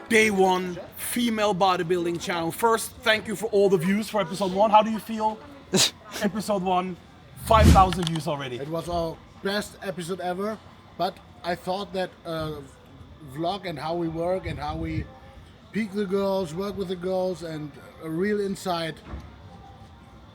Day 1 female bodybuilding channel. First, thank you for all the views for episode 1. How do you feel? Episode 1, 5,000 views already. It was our best episode ever, but I thought that vlog and how we work and how we peak the girls, work with the girls, and a real insight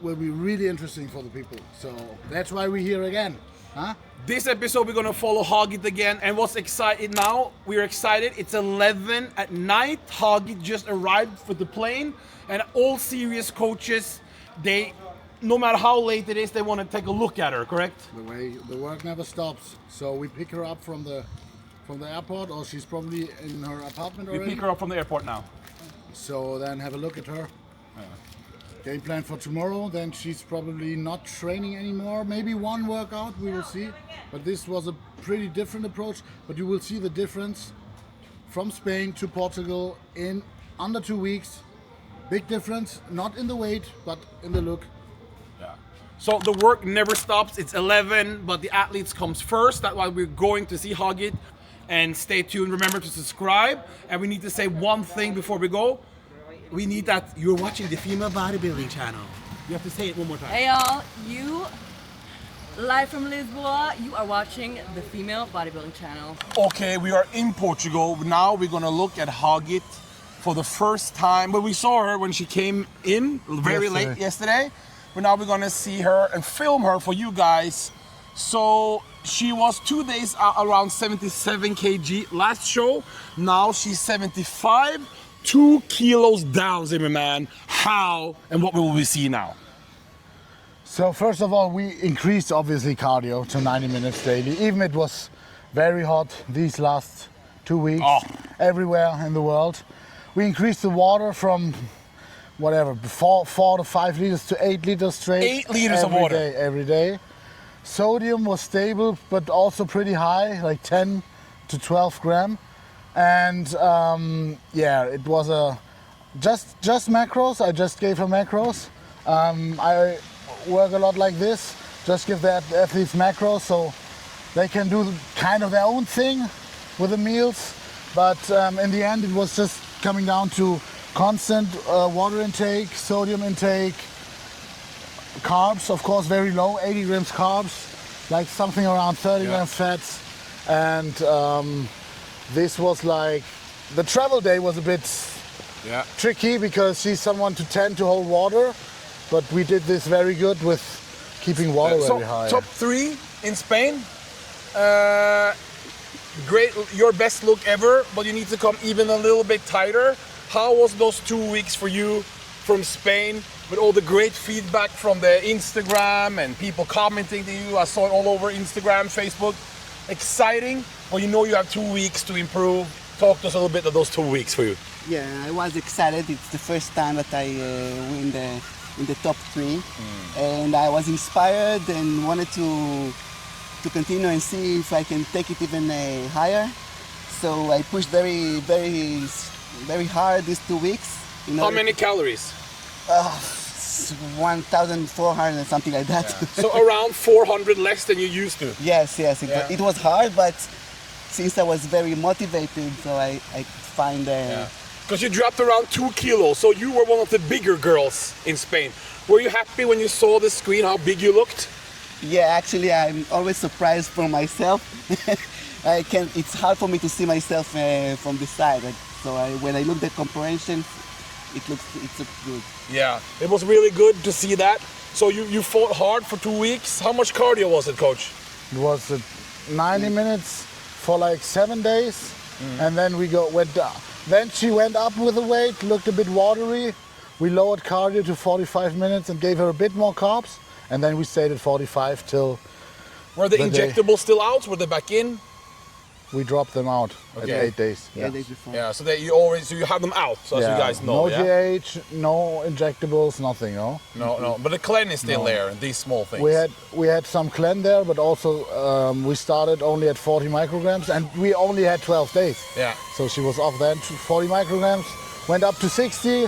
will be really interesting for the people. So that's why we're here again. Huh? This episode we're gonna follow Hagit again, and what's excited now, we're excited, it's 11 at night. Hagit just arrived with the plane, and all serious coaches, they, no matter how late it is, they want to take a look at her, correct? The work never stops. So we pick her up from the airport, or she's probably in her apartment already. We pick her up from the airport now. So then have a look at her. Game plan for tomorrow, then she's probably not training anymore. Maybe one workout, we will see. But this was a pretty different approach. But you will see the difference from Spain to Portugal in under 2 weeks. Big difference, not in the weight, but in the look. Yeah. So the work never stops. It's 11, but the athletes comes first. That's why we're going to see Hagit. And stay tuned. Remember to subscribe. And we need to say one thing before we go. We need that you're watching the female bodybuilding channel. You have to say it one more time. Hey y'all, you live from Lisboa, you are watching the female bodybuilding channel. Okay, we are in Portugal. Now we're gonna look at Hagit for the first time. But we saw her when she came in very late yesterday. But now we're gonna see her and film her for you guys. So she was 2 days around 77 kg last show. Now she's 75. 2 kilos down, Zimmermann. How and what will we see now? So first of all, we increased obviously cardio to 90 minutes daily. Even it was very hot these last 2 weeks, everywhere in the world. We increased the water from whatever, 4 to 5 liters to 8 liters straight. 8 liters of water every day. Sodium was stable, but also pretty high, like 10 to 12 gram. And yeah, it was just macros. I just gave her macros. I work a lot like this. Just give the athletes macros so they can do kind of their own thing with the meals. But in the end, it was just coming down to constant water intake, sodium intake, carbs, of course, very low, 80 grams carbs, like something around 30 grams fats, and. This was like, the travel day was a bit tricky because she's someone to tend to hold water, but we did this very good with keeping water very high. Top 3 in Spain. Great, your best look ever, but you need to come even a little bit tighter. How was those 2 weeks for you from Spain with all the great feedback from the Instagram and people commenting to you? I saw it all over Instagram, Facebook. Exciting. Well, you know you have 2 weeks to improve. Talk to us a little bit of those 2 weeks for you. Yeah, I was excited. It's the first time that I win in the top 3, and I was inspired and wanted to continue and see if I can take it even higher. So I pushed very, very, very hard these 2 weeks. How many calories? 1,400 and something like that. Yeah. So around 400 less than you used to. Yes. It was hard, but since I was very motivated, so I find. Because you dropped around 2 kilos, so you were one of the bigger girls in Spain. Were you happy when you saw the screen how big you looked? Yeah, actually, I'm always surprised for myself. It's hard for me to see myself from the side. So when I look at the comparison, it's good. Yeah, it was really good to see that. So you fought hard for 2 weeks. How much cardio was it, coach? It was 90 minutes for like 7 days, and then went down. Then she went up with the weight, looked a bit watery. We lowered cardio to 45 minutes and gave her a bit more carbs, and then we stayed at 45 till. Were the injectables still out? Were they back in? We dropped them out at 8 days. Yeah, days before. Yeah, so you have them out, so as you guys know. No GH, no injectables, nothing, no. No. But the clen is still there, and these small things. We had some clen there, but also we started only at 40 micrograms, and we only had 12 days. Yeah. So she was off then, 40 micrograms, went up to 60.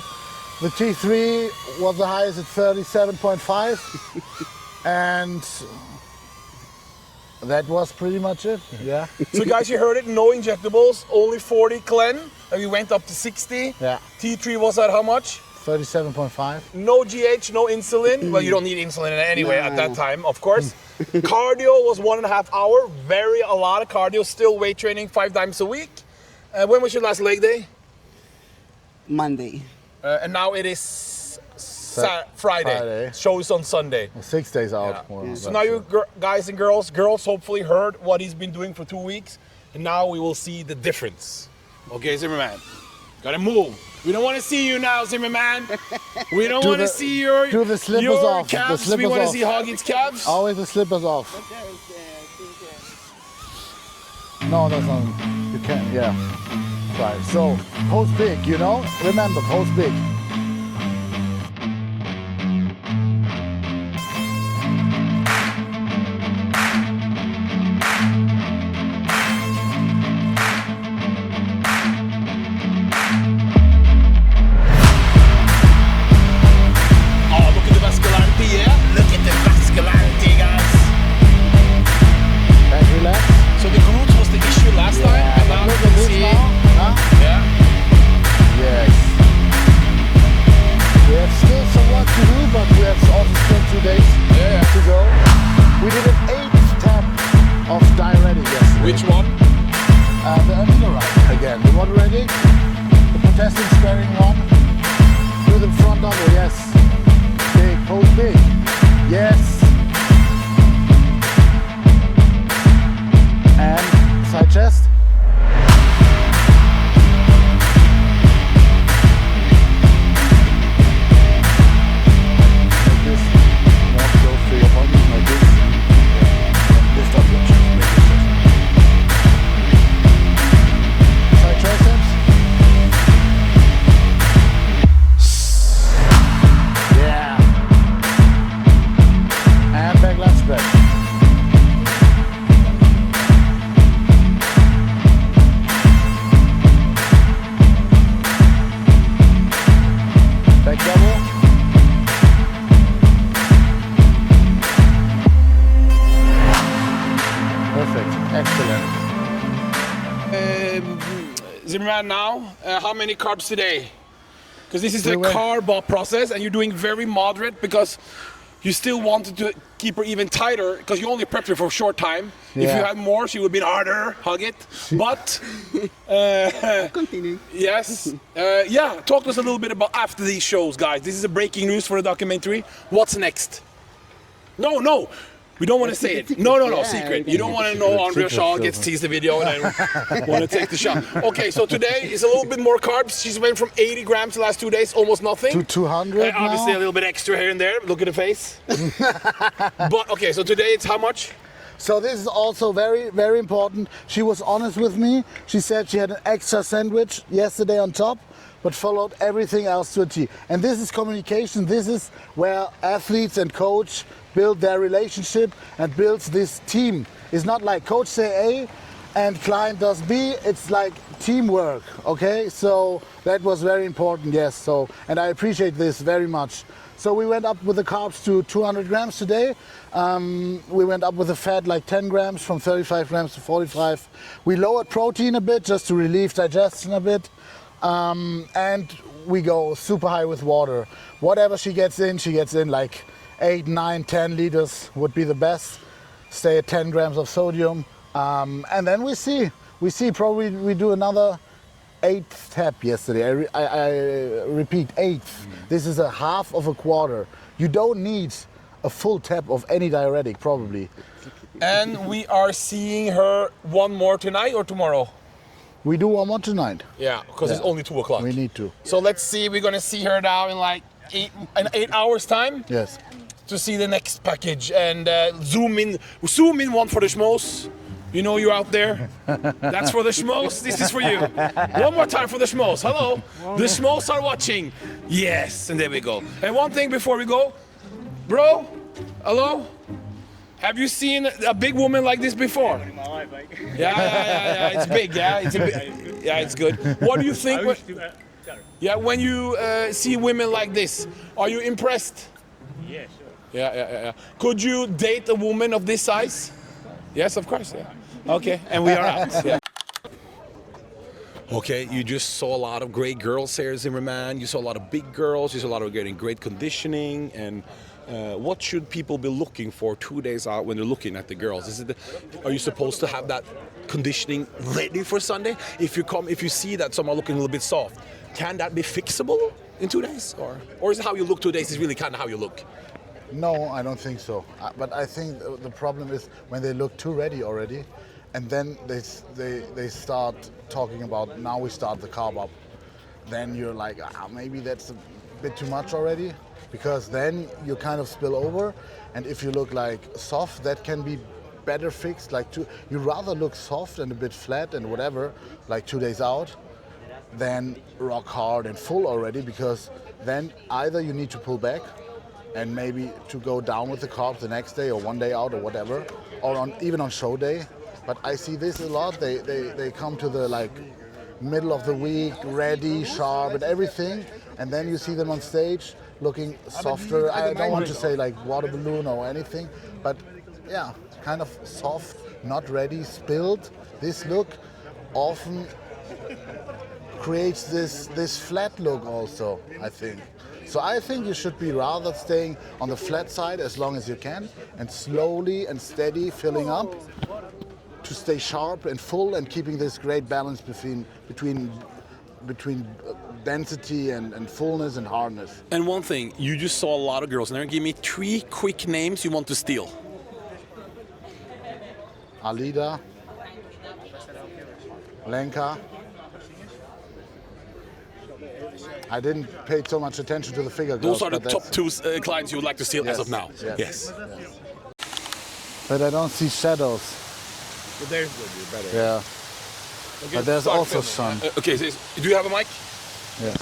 The T3 was the highest at 37.5, and That was pretty much it. Yeah. So guys, you heard it, no injectables, only 40 Clen, and we went up to 60. Yeah. T3 was at how much? 37.5. No GH, no insulin. Well, you don't need insulin anyway at that time, of course. Cardio was 1.5 hours, a lot of cardio, still weight training 5 times a week. When was your last leg day? Monday. And now it is Friday. Show is on Sunday. 6 days out. Yeah. More or So less, now you guys and girls hopefully heard what he's been doing for 2 weeks, and now we will see the difference. Okay, Zimmermann, gotta move. We don't want to see you now, Zimmermann. We don't want to see your the slippers off. calves. The slippers we want to off. see Hagit's calves. Always the slippers off. No, that's not. You can't. Yeah. Right. So pose big. You know. Remember, pose big. Which one? The amino right again. The one ready? The potassium sparing one. Do the front double, yes. Big, pose big. Yes. And side chest. Like this. More close to your body, like this. And lift up your chest. Make your chest. Side triceps. Yeah. And back lat spread. Back double. Perfect. Excellent. Zimmermann, now, how many carbs today? Because this is We the were- carb up process, and you're doing very moderate because you still wanted to keep her even tighter because you only prepped her for a short time. If you Yeah. had more, she would have been harder, Hagit. But, Continue. yes. Yeah, talk to us a little bit about after these shows, guys. This is a breaking news for the documentary. What's next? No. We don't want to say it. No, Yeah, secret. You don't want to know Andrea Shaw gets teased the video and then want to take the shot. Okay, so today is a little bit more carbs. She's went from 80 grams the last 2 days, almost nothing. To 200 Obviously a now. little bit extra here and there. Look at the face. But okay, so today it's how much? So this is also very, very important. She was honest with me. She said she had an extra sandwich yesterday on top, but followed everything else to a T. And this is communication. This is where athletes and coach build their relationship and builds this team. It's not like coach say A and client does B. It's like teamwork, okay? So that was very important, yes. So, and I appreciate this very much. So we went up with the carbs to 200 grams today. We went up with the fat like 10 grams from 35 grams to 45. We lowered protein a bit just to relieve digestion a bit. And we go super high with water. Whatever she gets in like 8, 9, 10 liters would be the best. Stay at 10 grams of sodium. And then we see probably we do another 8th tap yesterday. I repeat, 8th. This is a half of a quarter. You don't need a full tap of any diuretic, probably. And we are seeing her one more tonight or tomorrow? We do one more tonight. Yeah, because it's only 2 o'clock. We need to. So let's see, we're gonna see her now in like 8 hours time. Yes. To see the next package and zoom in one for the schmoes. You know you're out there. That's for the schmoes. This is for you. One more time for the schmoes. Hello. The schmoes are watching. Yes, and there we go. And one thing before we go, bro. Hello. Have you seen a big woman like this before? Yeah. It's big. Yeah, it's good. What do you think? When you see women like this, are you impressed? Yeah, sure. Yeah. Could you date a woman of this size? Yes, of course. Yeah. Okay, and we are out. Yeah. Okay, you just saw a lot of great girls here, Zimmermann. You saw a lot of big girls. You saw a lot of getting great conditioning. And what should people be looking for 2 days out when they're looking at the girls? Are you supposed to have that conditioning ready for Sunday? If you see that some are looking a little bit soft, can that be fixable in 2 days, or is it how you look 2 days is really kind of how you look? No, I don't think so. But I think the problem is when they look too ready already, and then they start talking about now we start the carb up. Then you're like, maybe that's a bit too much already, because then you kind of spill over. And if you look like soft, that can be better fixed. You rather look soft and a bit flat and whatever, like 2 days out, than rock hard and full already, because then either you need to pull back and maybe to go down with the carbs the next day or 1 day out or whatever, or even on show day. But I see this a lot. They come to the middle of the week, ready, sharp, and everything, and then you see them on stage looking softer. I don't want to say like water balloon or anything, but yeah, kind of soft, not ready, spilled. This look often creates this flat look also, I think. So I think you should be rather staying on the flat side as long as you can, and slowly and steady filling up to stay sharp and full, and keeping this great balance between density and fullness and hardness. And one thing, you just saw a lot of girls in there. Give me 3 quick names you want to steal. Alida, Lenka. I didn't pay so much attention to the figure girls. Those are the top 2 clients you would like to steal as of now. Yes. But I don't see shadows. But there's better. Yeah. Okay, But there's also sun. Okay, so do you have a mic? Yes.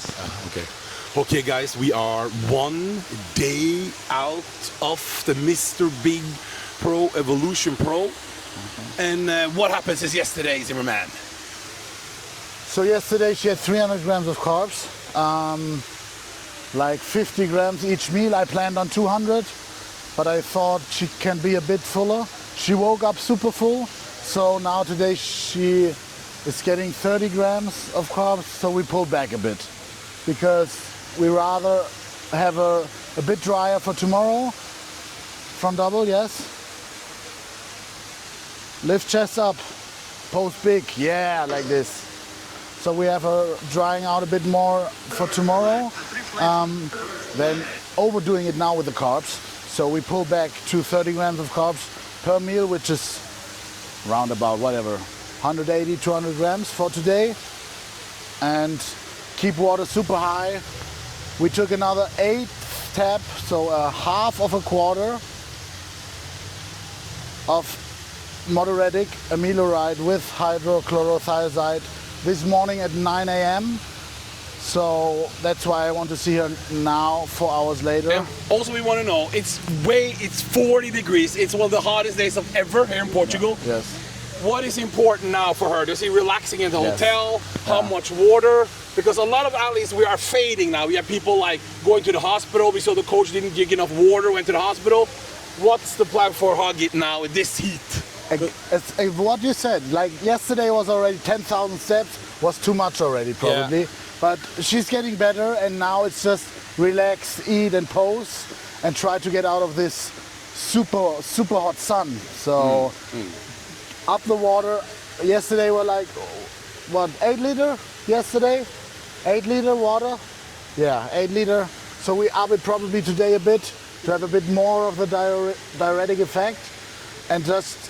Okay. Okay, guys, we are 1 day out of the Mr. Big Pro Evolution Pro. And what happened since yesterday, Zimmermann? So yesterday she had 300 grams of carbs, like 50 grams each meal. I planned on 200, but I thought she can be a bit fuller. She woke up super full, so now today she is getting 30 grams of carbs, so we pulled back a bit, because we rather have her a bit drier for tomorrow. Front double, yes. Lift chest up, pose big, yeah, like this. So we have her drying out a bit more for tomorrow, then overdoing it now with the carbs. So we pull back to 30 grams of carbs per meal, which is round about whatever, 180, 200 grams for today. And keep water super high. We took another 8 tap, so a half of a quarter of moderatic amiloride with hydrochlorothiazide this morning at 9 a.m. So that's why I want to see her now, 4 hours later. And also we want to know, it's 40 degrees. It's one of the hottest days of ever here in Portugal. Yes. What is important now for her? Is she relaxing in the hotel? How much water? Because a lot of athletes, we are fading now. We have people like going to the hospital. We saw the coach didn't give enough water, went to the hospital. What's the plan for Hagit now with this heat? It's what you said, like yesterday was already 10,000 steps, was too much already probably. Yeah. But she's getting better, and now it's just relax, eat and pose and try to get out of this super hot sun. So up the water. Yesterday were like, what, 8 liter yesterday? 8 liter water? Yeah, 8 liter. So we up it probably today a bit to have a bit more of the diuretic effect, and just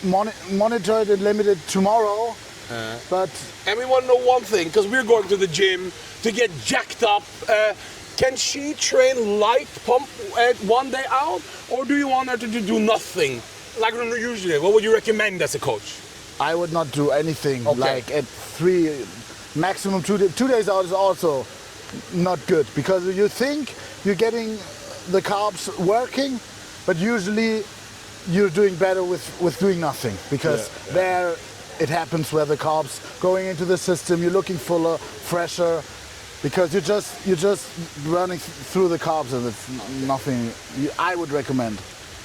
monitor it and limit it tomorrow. And we want to know one thing, because we're going to the gym to get jacked up. Can she train light pump 1 day out, or do you want her to do nothing like usually? What would you recommend as a coach? I would not do anything like at 3, maximum 2 days. 2 days out is also not good, because you think you're getting the carbs working, but usually you're doing better with doing nothing, because there it happens where the carbs going into the system, you're looking fuller, fresher, because you're just running through the carbs, and it's nothing I would recommend.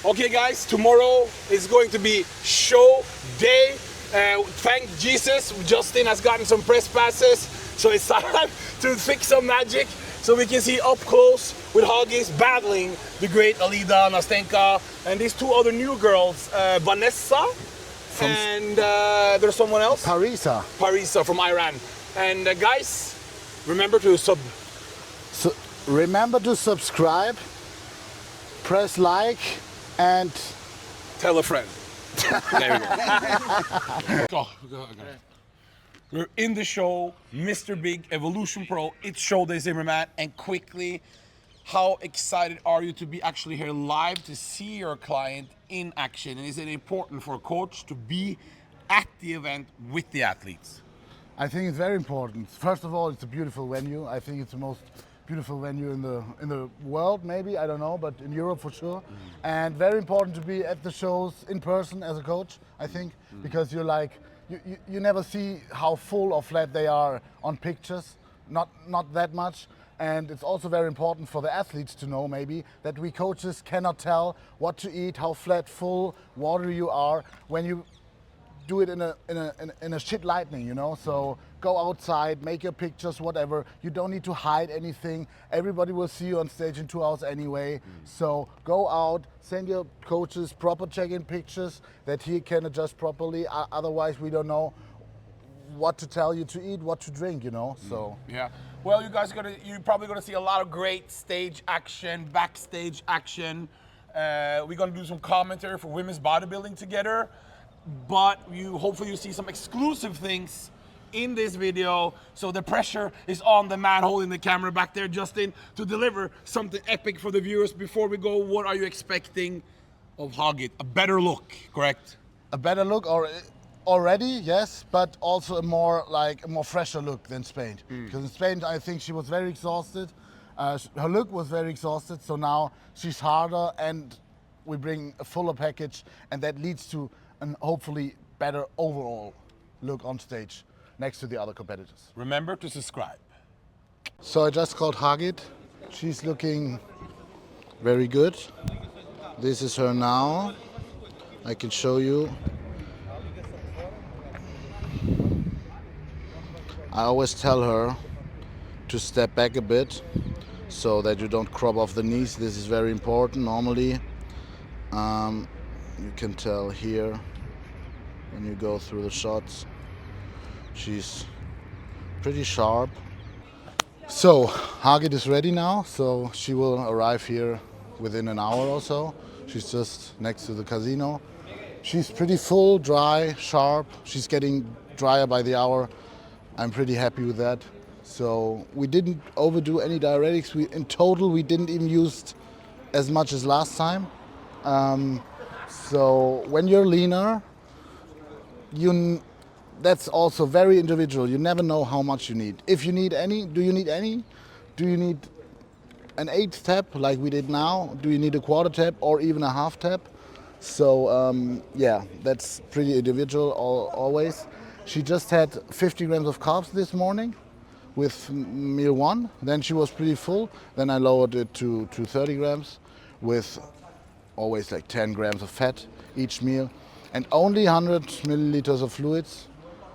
Okay, guys, tomorrow is going to be show day. Thank Jesus, Justin has gotten some press passes, so it's time to fix some magic so we can see up close with Hagit battling the great Alida Nastenka and these two other new girls, Vanessa and there's someone else? Parisa from Iran. And guys, remember to remember to subscribe, press like, and tell a friend. There we go. We're in the show, Mr. Big Evolution Pro. It's show day, Zimmermann. And quickly, how excited are you to be actually here live to see your client in action? And is it important for a coach to be at the event with the athletes? I think it's very important. First of all, it's a beautiful venue. I think it's the most beautiful venue in the world, maybe, I don't know, but in Europe for sure. And very important to be at the shows in person as a coach, I think, because you're like, you never see how full or flat they are on pictures, not that much. And it's also very important for the athletes to know maybe that we coaches cannot tell what to eat, how flat, full, watery you are when you do it in a shit lightning, you know. So go outside, make your pictures, whatever. You don't need to hide anything. Everybody will see you on stage in 2 hours anyway. So go out, send your coaches proper check-in pictures that he can adjust properly. Otherwise, we don't know what to tell you to eat, what to drink, you know. So yeah. Well, you're probably gonna see a lot of great stage action, backstage action. We're gonna do some commentary for women's bodybuilding together. But hopefully you see some exclusive things in this video. So the pressure is on the man holding the camera back there, Justin, to deliver something epic for the viewers. Before we go, what are you expecting of Hagit? A better look, correct? A better look already, yes, but also a more fresher look than Spain. Because in Spain, I think she was very exhausted. Her look was very exhausted. So now she's harder, and we bring a fuller package, and that leads to and hopefully better overall look on stage next to the other competitors. Remember to subscribe. So I just called Hagit. She's looking very good. This is her now. I can show you. I always tell her to step back a bit so that you don't crop off the knees. This is very important normally. You can tell here when you go through the shots. She's pretty sharp. So Hagit is ready now, so she will arrive here within an hour or so. She's just next to the casino. She's pretty full, dry, sharp. She's getting drier by the hour. I'm pretty happy with that. So we didn't overdo any diuretics. In total, we didn't even use as much as last time. So when you're leaner, that's also very individual. You never know how much you need. If you need any, do you need any? Do you need an 8th tap like we did now? Do you need a quarter tap or even a half tap? So yeah, that's pretty individual always. She just had 50 grams of carbs this morning with meal 1. Then she was pretty full. Then I lowered it to 30 grams with always like 10 grams of fat each meal. And only 100 milliliters of fluids,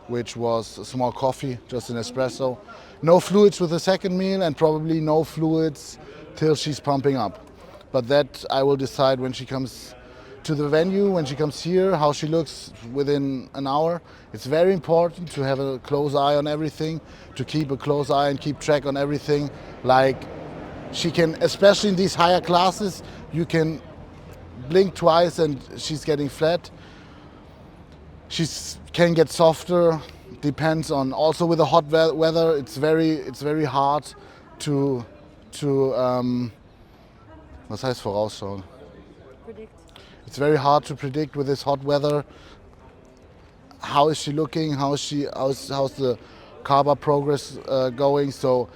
which was a small coffee, just an espresso. No fluids with the second meal and probably no fluids till she's pumping up. But that I will decide when she comes to the venue, when she comes here, how she looks within an hour. It's very important to have a close eye on everything, to keep a close eye and keep track on everything. Like she can, especially in these higher classes, you can blink twice and she's getting flat. She can get softer, depends on, also with the hot weather, it's very hard to was heißt vorausschauen? Predict. It's very hard to predict with this hot weather. How is she looking? How's the carb progress going? So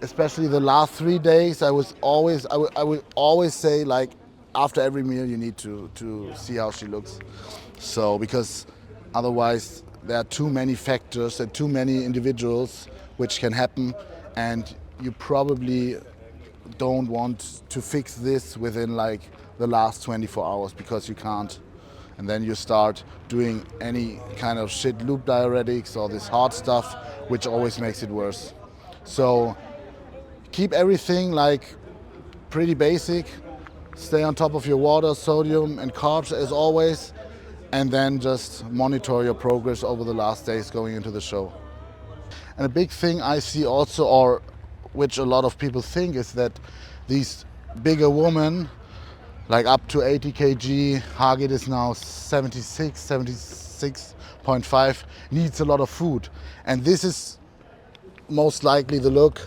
especially the last 3 days, I would always say, like, after every meal you need to see how she looks. So because otherwise there are too many factors and too many individuals which can happen, and you probably don't want to fix this within like the last 24 hours because you can't. And then you start doing any kind of shit loop diuretics or this hard stuff, which always makes it worse. So keep everything like pretty basic. Stay on top of your water, sodium and carbs as always, and then just monitor your progress over the last days going into the show. And a big thing I see also, or which a lot of people think, is that these bigger women, like up to 80 kg, Hagit is now 76.5, needs a lot of food. And this is most likely the look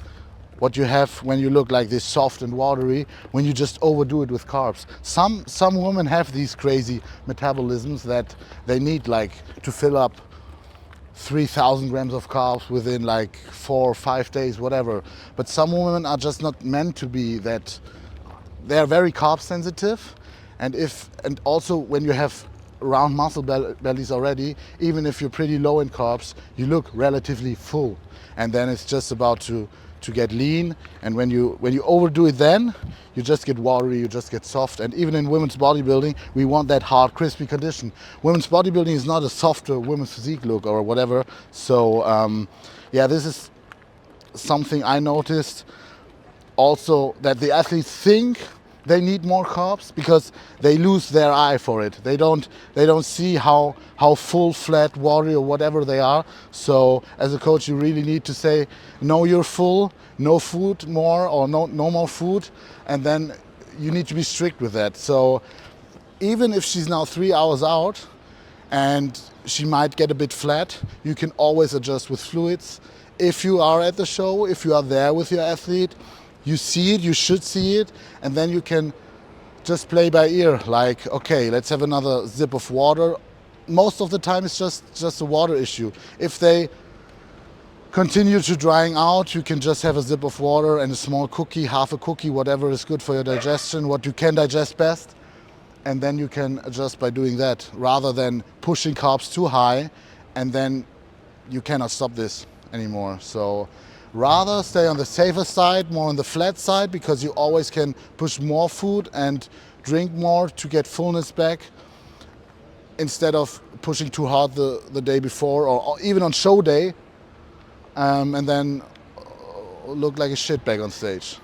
what you have when you look like this soft and watery, when you just overdo it with carbs. Some women have these crazy metabolisms that they need like to fill up 3,000 grams of carbs within like 4 or 5 days, whatever. But some women are just not meant to be that. They are very carb sensitive, and also when you have round muscle bellies already, even if you're pretty low in carbs, you look relatively full. And then it's just about to get lean, and when you overdo it, then you just get watery, you just get soft. And even in women's bodybuilding, we want that hard, crispy condition. Women's bodybuilding is not a softer women's physique look or whatever. So yeah, this is something I noticed also, that the athletes think they need more carbs because they lose their eye for it. They don't see how full, flat, watery or whatever they are. So as a coach, you really need to say, no, you're full, no food more, or no more food, and then you need to be strict with that. So even if she's now 3 hours out and she might get a bit flat, you can always adjust with fluids. If you are at the show, if you are there with your athlete, you see it, you should see it, and then you can just play by ear, like, okay, let's have another sip of water. Most of the time it's just a water issue. If they continue to drying out, you can just have a sip of water and a small cookie, half a cookie, whatever is good for your digestion, what you can digest best, and then you can adjust by doing that, rather than pushing carbs too high, and then you cannot stop this anymore. So rather stay on the safer side, more on the flat side, because you always can push more food and drink more to get fullness back, instead of pushing too hard the day before or even on show day, and then look like a shitbag on stage.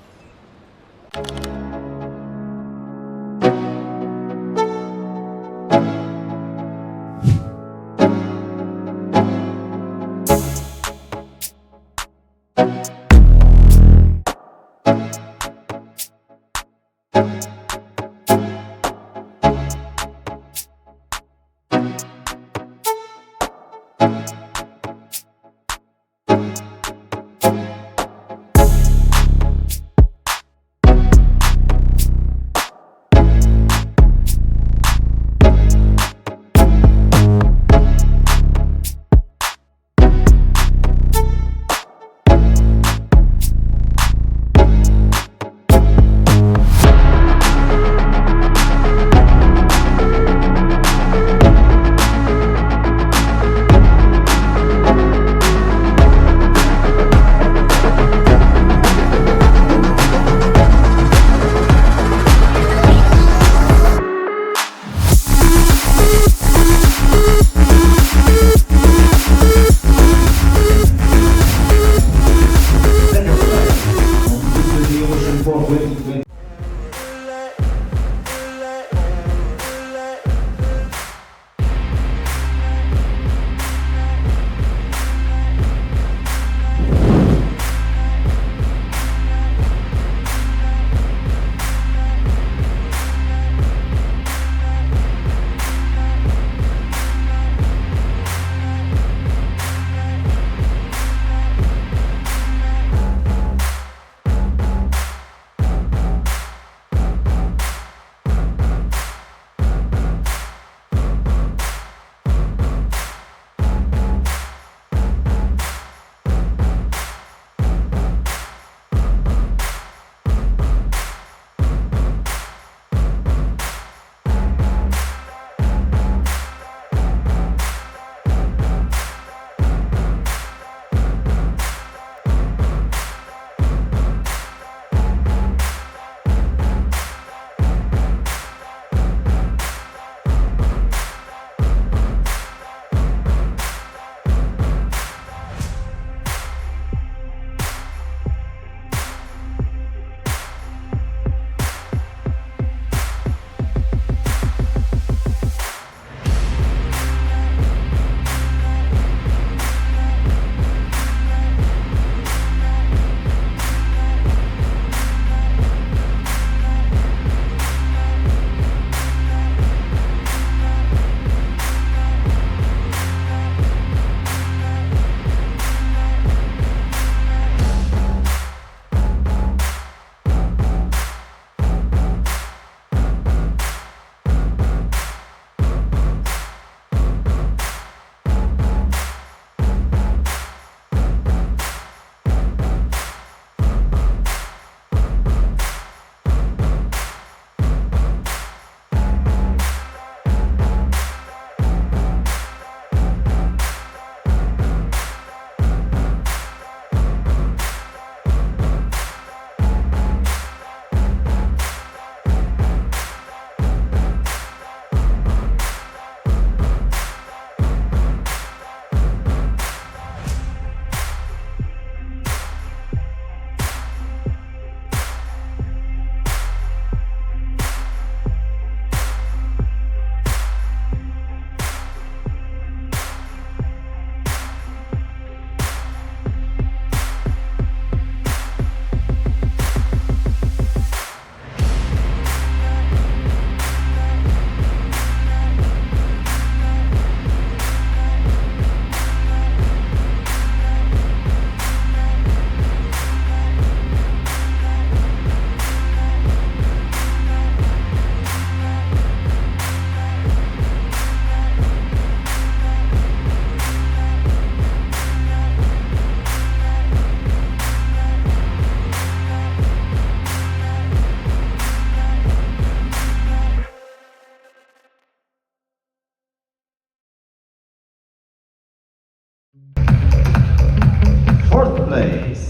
Fourth place.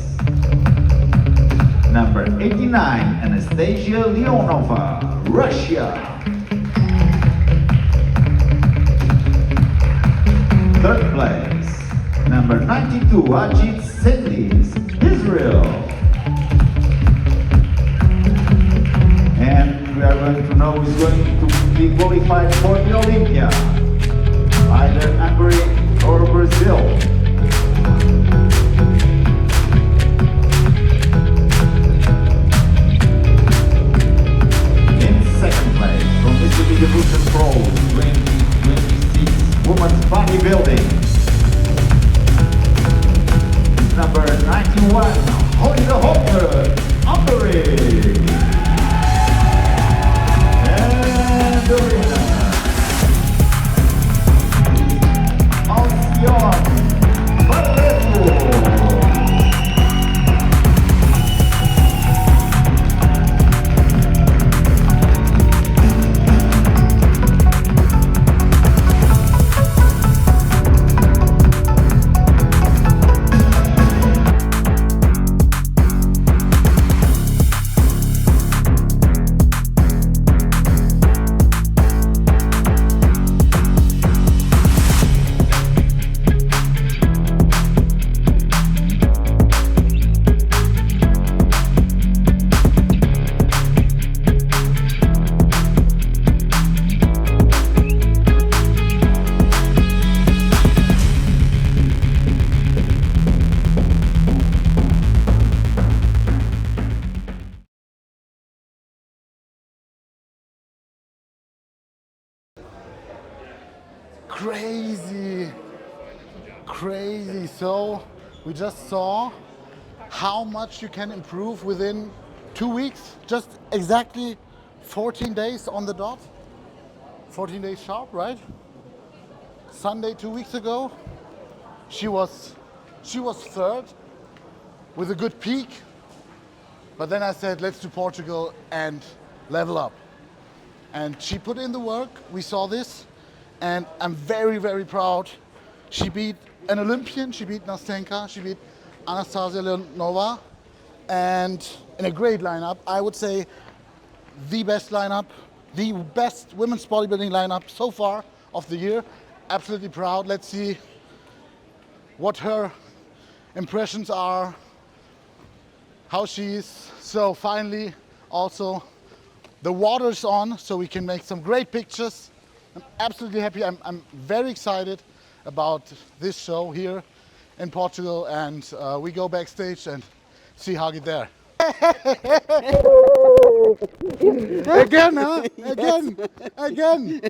Number 89, Anastasia Leonova, Russia. Third place. Number 92, Hagit, Israel. And we are going to know who's going to be qualified for the Olympia, either Hungary or Brazil. In second place, from Mississippi Evolution Pro 2026 Women's Bodybuilding, number 91, Holger Hopper, Hungary. And the winner, Alcion Barreto. Crazy. So we just saw how much you can improve within 2 weeks, just exactly 14 days on the dot, 14 days sharp, right? Sunday 2 weeks ago, she was third with a good peak, but then I said, let's do Portugal and level up. And she put in the work, we saw this, and I'm very, very proud. She beat an Olympian, she beat Nastenka, she beat Anastasia Leonova, and in a great lineup. I would say the best lineup, the best women's bodybuilding lineup so far of the year. Absolutely proud. Let's see what her impressions are, how she is. So finally, also the water's on, so we can make some great pictures. I'm absolutely happy. I'm very excited about this show here in Portugal, and we go backstage and see Hagit there. Again, huh? Again.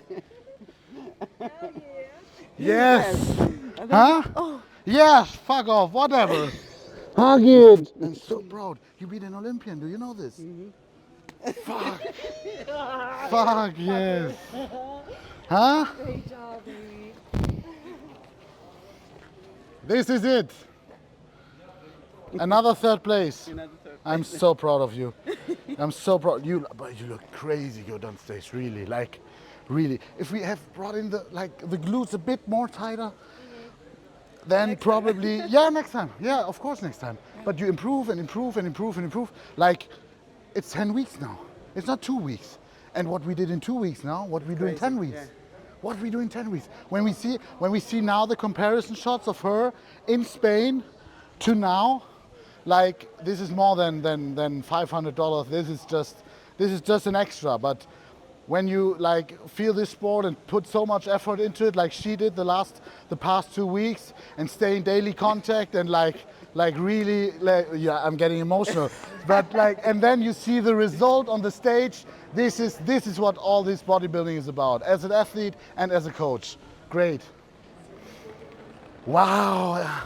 Yes. Huh? Oh. Yes, fuck off, whatever. Hagit. I'm so proud. You beat an Olympian, do you know this? Mm-hmm. Fuck. Fuck, yes. Huh? Great job, baby. This is it. Another third place. I'm so proud of you. I'm so proud. But you look crazy good on stage, really. Like, really. If we have brought in the glutes a bit more tighter, then next probably time. Yeah, next time. Yeah, of course, next time. But you improve and improve and improve and improve. Like, it's 10 weeks now. It's not 2 weeks. And what we did in 2 weeks now, what we do in 10 weeks. Yeah. What we do in 10 weeks. When we see now the comparison shots of her in Spain to now, like, this is more than $500. This is just an extra. But when you like feel this sport and put so much effort into it, like she did the past 2 weeks, and stay in daily contact and like really, yeah, I'm getting emotional. But like, and then you see the result on the stage. This is what all this bodybuilding is about, as an athlete and as a coach. Great. Wow.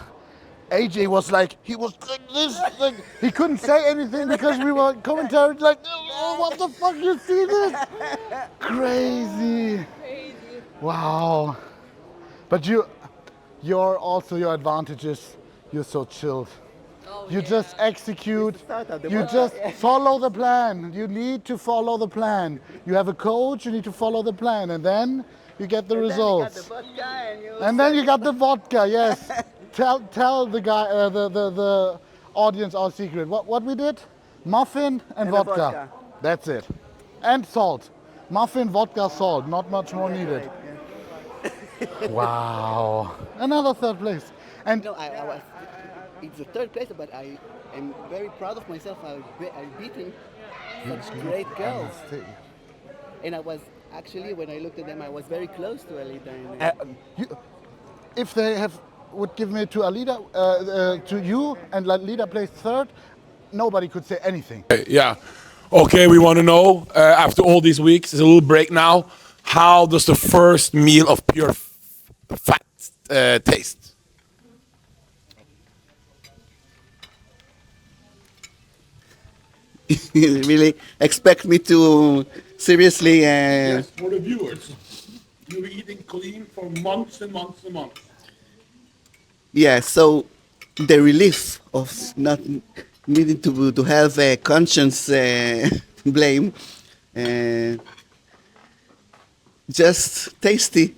AJ was like, he was like this, like he couldn't say anything because we were commentating like, oh, what the fuck, you see this? Crazy. Wow. But your advantage is you're so chilled. Oh, you just execute, you just follow the plan. You need to follow the plan. You have a coach, you need to follow the plan, and then you get the results. And then you got the vodka, yes. tell the guy, the audience our secret. What we did? Muffin and a vodka. vodka. That's it. And salt. Muffin, vodka, salt. Not much more needed. Wow. Another third place. And No, I was. It's the third place, but I am very proud of myself. I've beaten such great girls, and I was actually, when I looked at them, I was very close to Alida. If they would give me to Alida, to you, and Alida placed third, nobody could say anything. Yeah. Okay, we want to know, after all these weeks, there's a little break now, how does the first meal of pure fat taste? You really expect me to seriously? Yes, for the viewers. You were eating clean for months and months and months. Yeah. So the relief of not needing to have a conscience blame, just tasty,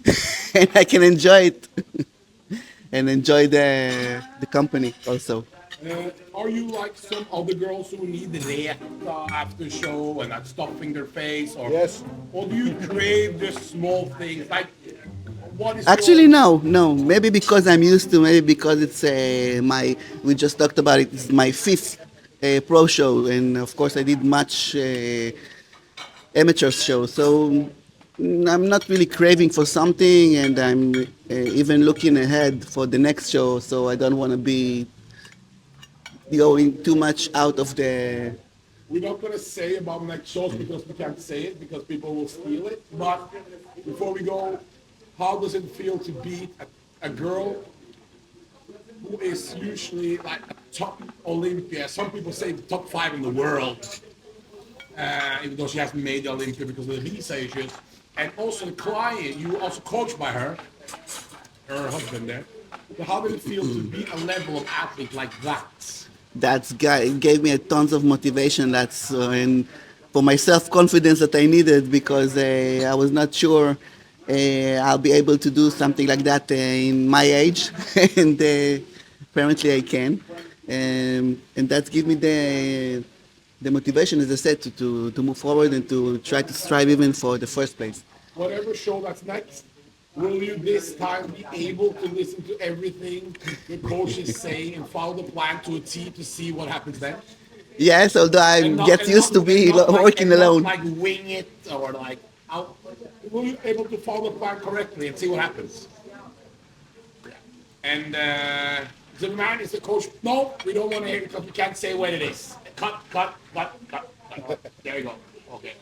and I can enjoy it, and enjoy the company also. Are you like some other girls who need the react after show and not stuffing their face? Or, Yes. Or do you crave just small things? Like, what is Actually, no. Maybe because I'm used to. Maybe because it's we just talked about it. It's my fifth pro show, and of course I did much amateur shows. So I'm not really craving for something, and I'm even looking ahead for the next show. So I don't want to be going too much out of the. We're not going to say about next shows because we can't say it because people will steal it. But before we go, how does it feel to beat a girl who is usually like a top Olympia? Some people say the top 5 in the world, even though she hasn't made the Olympia because of the visa issues. And also the client, you were also coached by her husband there. So how did it feel to be a level of athlete like that? It gave me tons of motivation. And for my self-confidence that I needed, because I was not sure I'll be able to do something like that in my age, and apparently I can. And that gave me the motivation, as I said, to move forward and to try to strive even for the first place. Whatever show that's next, will you this time be able to listen to everything the coach is saying and follow the plan to a T to see what happens then? Yes, although I get used to be working alone. Not like wing it or like out. Will you be able to follow the plan correctly and see what happens? And Zimmermann is the coach. No, we don't want to hear it because we can't say what it is. Cut. There you go. Okay.